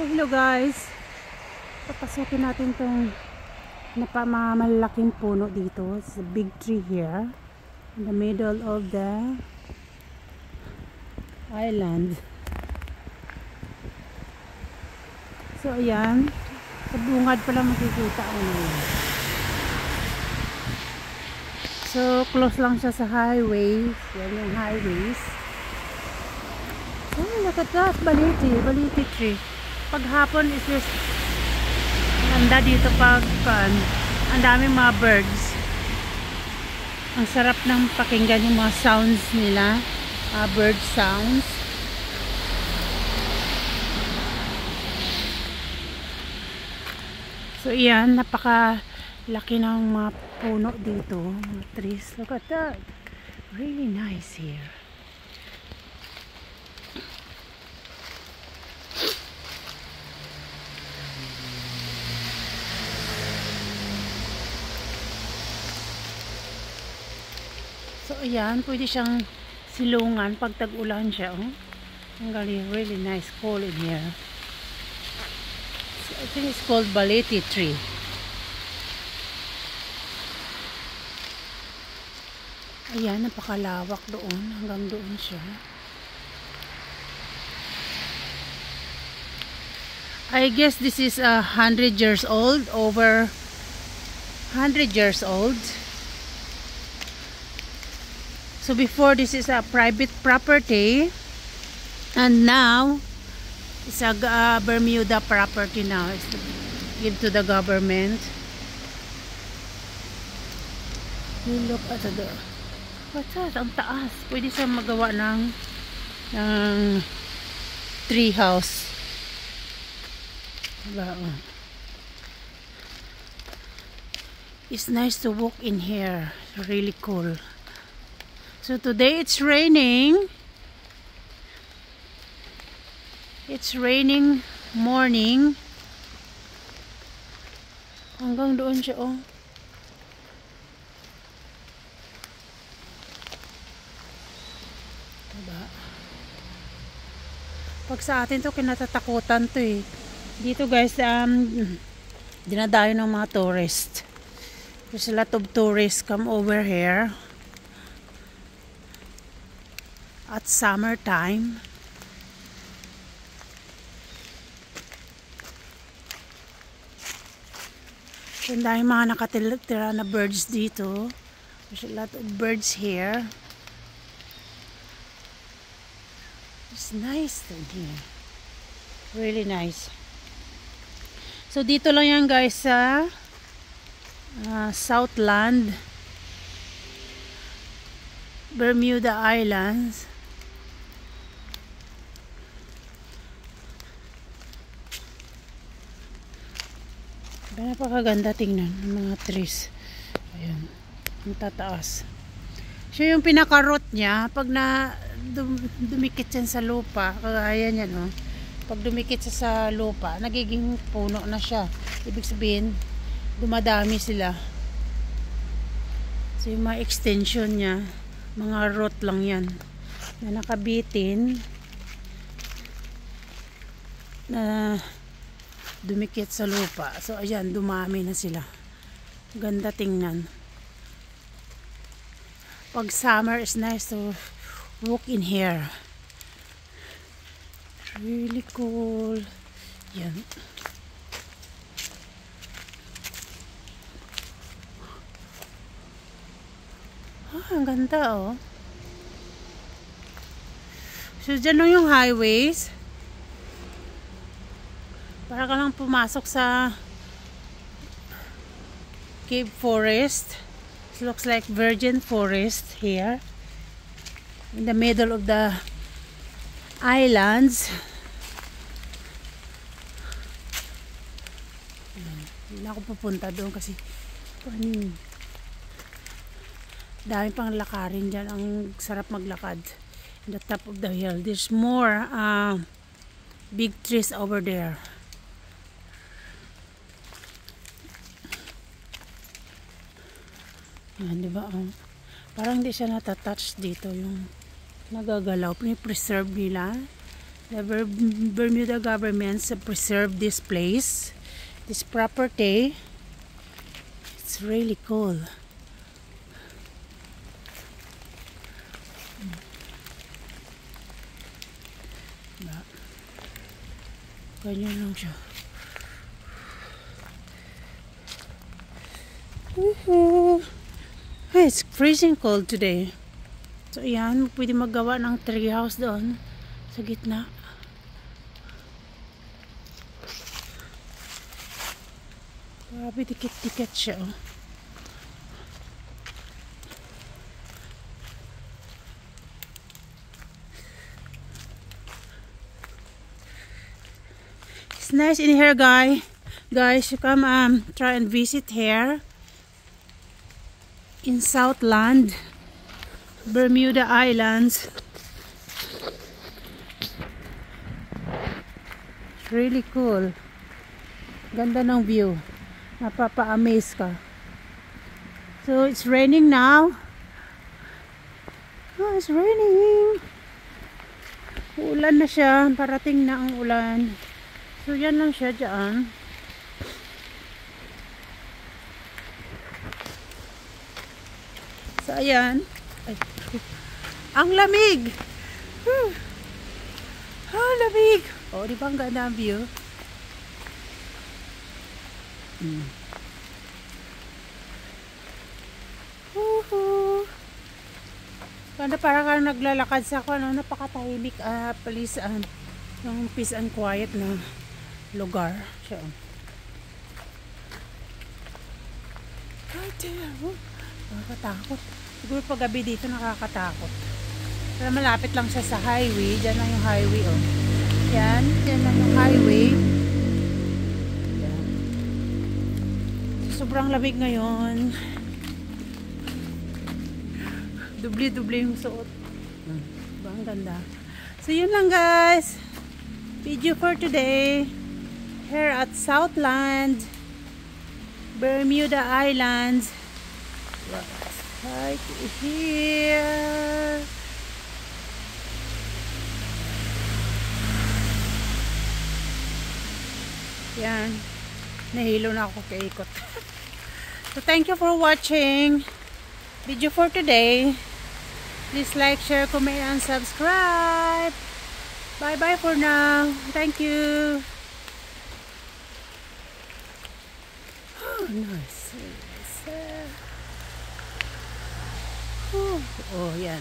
So hello guys, papasukin natin tong napamalaking puno dito. It's a big tree here in the middle of the island. So ayan, sa bungad pala makikita ang yan. So close lang siya sa highways. Yan yung highways. Oh, look at that, baliti tree. Pag hapon is just ganda dito pag ang daming mga birds. Ang sarap ng pakinggan yung mga sounds nila, bird sounds. So iyan, napakalaki ng mga puno dito, mga trees. Look at that, really nice here. So ayan, pwede siyang silungan pag tag-ulan siya. Oh. Ang galing, really nice, cool in here. So, I think it's called baliti tree. Ayan, napakalawak doon, hanggang doon siya. I guess this is 100 years old, over 100 years old. So before, this is a private property, and now it's a Bermuda property now. It's give to the government. You look at the, what's that? Ang taas. Pwede siya magawa ng tree house. Diba? It's nice to walk in here. Really cool. So today it's raining. It's raining morning. Hanggang doon siya, oh. Diba? Pag sa atin to, kinatatakutan to eh. Dito guys, dinadayo ng mga tourist. There's a lot of tourists come over here at summertime. So, dahil mga nakatira na birds dito. There's a lot of birds here. It's nice in here. Really nice. So dito lang yan guys sa Southland, Bermuda Islands. Napakaganda tingnan ng mga trees. Ayan, ang tataas. Siya yung pinaka-root niya. Pag na dumikit yan sa lupa, kagaya niya, no? Pag dumikit siya sa lupa, nagiging puno na siya. Ibig sabihin, dumadami sila. So yung mga extension niya, mga root lang yan na nakabitin na dumikit sa lupa. So ayan, dumami na sila. Ganda tingnan. Pag summer is nice to walk in here. Really cool. Yan. Ang ganda oh. So dyan lang yung highways. Para ka lang pumasok sa Cape Forest. It looks like virgin forest here. In the middle of the islands. Hindi na ako pupunta doon kasi dami pang lakarin dyan. Ang sarap maglakad. In the top of the hill. There's more big trees over there. Yan, diba? Parang hindi siya natatouch dito yung nagagalaw. Pini-preserve nila. The Bermuda government preserved this place, this property. It's really cool. Ganyan lang siya. Hey, it's freezing cold today. So yan, pwede maggawa ng tree house doon sa gitna. Grabe, dikit-dikit siya. Oh. It's nice in here, guys. You come try and visit here in Southland, Bermuda Islands. It's really cool. Ganda ng view. Mapapa-amaze ka. So it's raining now. Oh, it's raining. Ulan na siya. Parating na ang ulan. So yan lang siya dyan. So ayan. Ay. Ang lamig. Oh, lamig. Oh, di ba ang ganda ang view? Ganda, para ka naglalakad sa ano, napakatahimik, palisaan. Yung peace and quiet na lugar siya. Right there. Oh. Nakakatakot. Siguro pag gabi dito nakakatakot. Pero malapit lang siya sa highway. Diyan lang yung highway, oh. Yan. Diyan lang yung highway. Yan. Sobrang lamig ngayon. Dubli-dubli yung suot. Diba? Ang ganda. So yun lang, guys. Video for today. Here at Southland, Bermuda Islands. Right here. Yan. Nahilo na ako kaikot. So thank you for watching video for today. Please like, share, comment, and subscribe. Bye bye for now. Thank you. Oh, nice. Oh, yan.